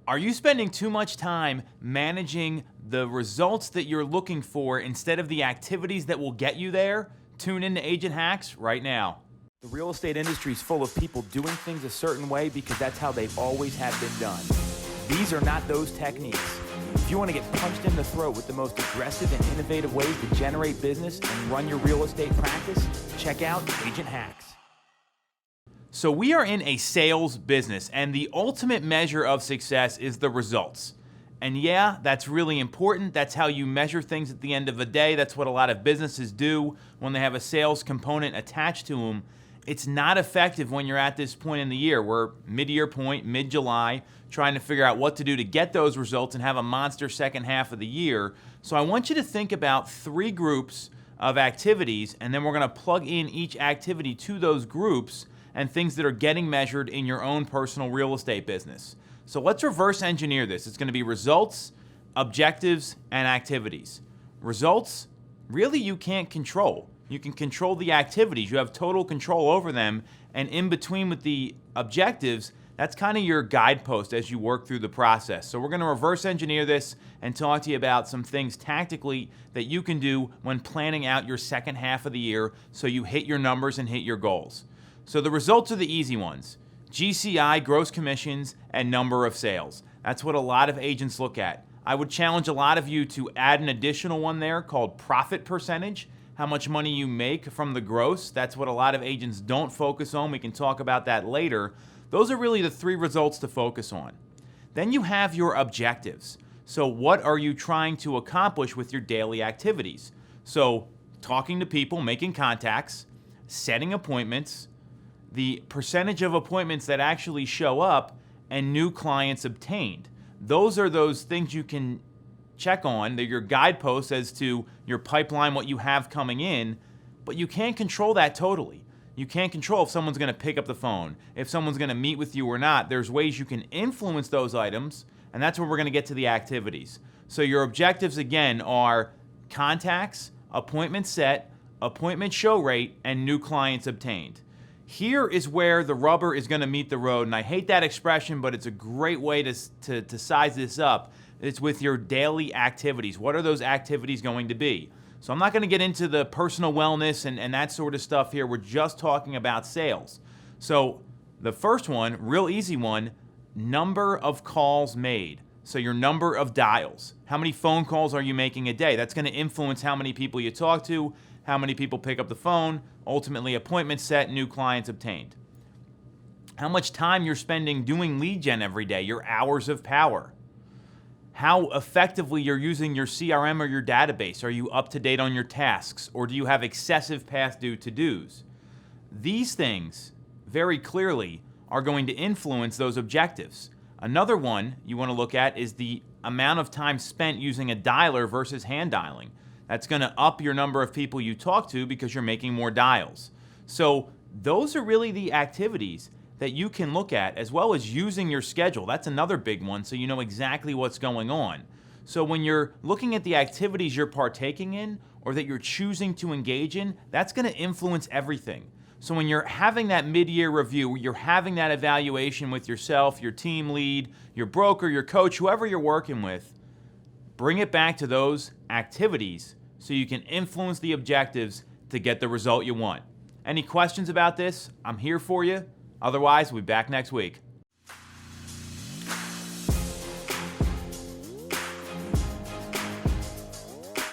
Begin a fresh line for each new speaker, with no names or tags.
Are you spending too much time managing the results that you're looking for instead of the activities that will get you there? Tune in to Agent Hacks right now. The real estate industry is full of people doing things a certain way because that's how they always have been done. These are not those techniques. If you want to get punched in the throat with the most aggressive and innovative ways to generate business and run your real estate practice, check out Agent Hacks. So we are in a sales business, and the ultimate measure of success is the results. And yeah, that's really important. That's how you measure things at the end of the day. That's what a lot of businesses do when they have a sales component attached to them. It's not effective when you're at this point in the year. We're mid-year point, mid-July, trying to figure out what to do to get those results and have a monster second half of the year. So I want you to think about 3 groups of activities, and then we're going to plug in each activity to those groups and things that are getting measured in your own personal real estate business. So let's reverse engineer this. It's going to be results, objectives, and activities. Results, really you can't control. You can control the activities. You have total control over them. And in between with the objectives, that's kind of your guidepost as you work through the process. So we're going to reverse engineer this and talk to you about some things tactically that you can do when planning out your second half of the year so you hit your numbers and hit your goals. So the results are the easy ones. GCI, gross commissions, and number of sales. That's what a lot of agents look at. I would challenge a lot of you to add an additional one there called profit percentage, how much money you make from the gross. That's what a lot of agents don't focus on. We can talk about that later. Those are really the 3 results to focus on. Then you have your objectives. So what are you trying to accomplish with your daily activities? So talking to people, making contacts, setting appointments, the percentage of appointments that actually show up, and new clients obtained. Those are those things you can check on. They're your guideposts as to your pipeline, what you have coming in, but you can't control that totally. You can't control if someone's going to pick up the phone, if someone's going to meet with you or not. There's ways you can influence those items, and that's where we're going to get to the activities. So your objectives, again, are contacts, appointment set, appointment show rate, and new clients obtained. Here is where the rubber is going to meet the road, and I hate that expression, but it's a great way to size this up. It's with your daily activities. What are those activities going to be? So I'm not going to get into the personal wellness and that sort of stuff here. We're just talking about sales. So the first one, real easy one, number of calls made. So your number of dials. How many phone calls are you making a day? That's going to influence how many people you talk to, how many people pick up the phone, ultimately appointments set, new clients obtained. How much time you're spending doing lead gen every day, your hours of power. How effectively you're using your CRM or your database. Are you up to date on your tasks, or do you have excessive past due to-dos? These things, very clearly, are going to influence those objectives. Another one you want to look at is the amount of time spent using a dialer versus hand dialing. That's going to up your number of people you talk to because you're making more dials. So those are really the activities that you can look at, as well as using your schedule. That's another big one, so you know exactly what's going on. So when you're looking at the activities you're partaking in or that you're choosing to engage in, that's going to influence everything. So when you're having that mid-year review, you're having that evaluation with yourself, your team lead, your broker, your coach, whoever you're working with, bring it back to those activities so you can influence the objectives to get the result you want. Any questions about this? I'm here for you. Otherwise, we'll be back next week.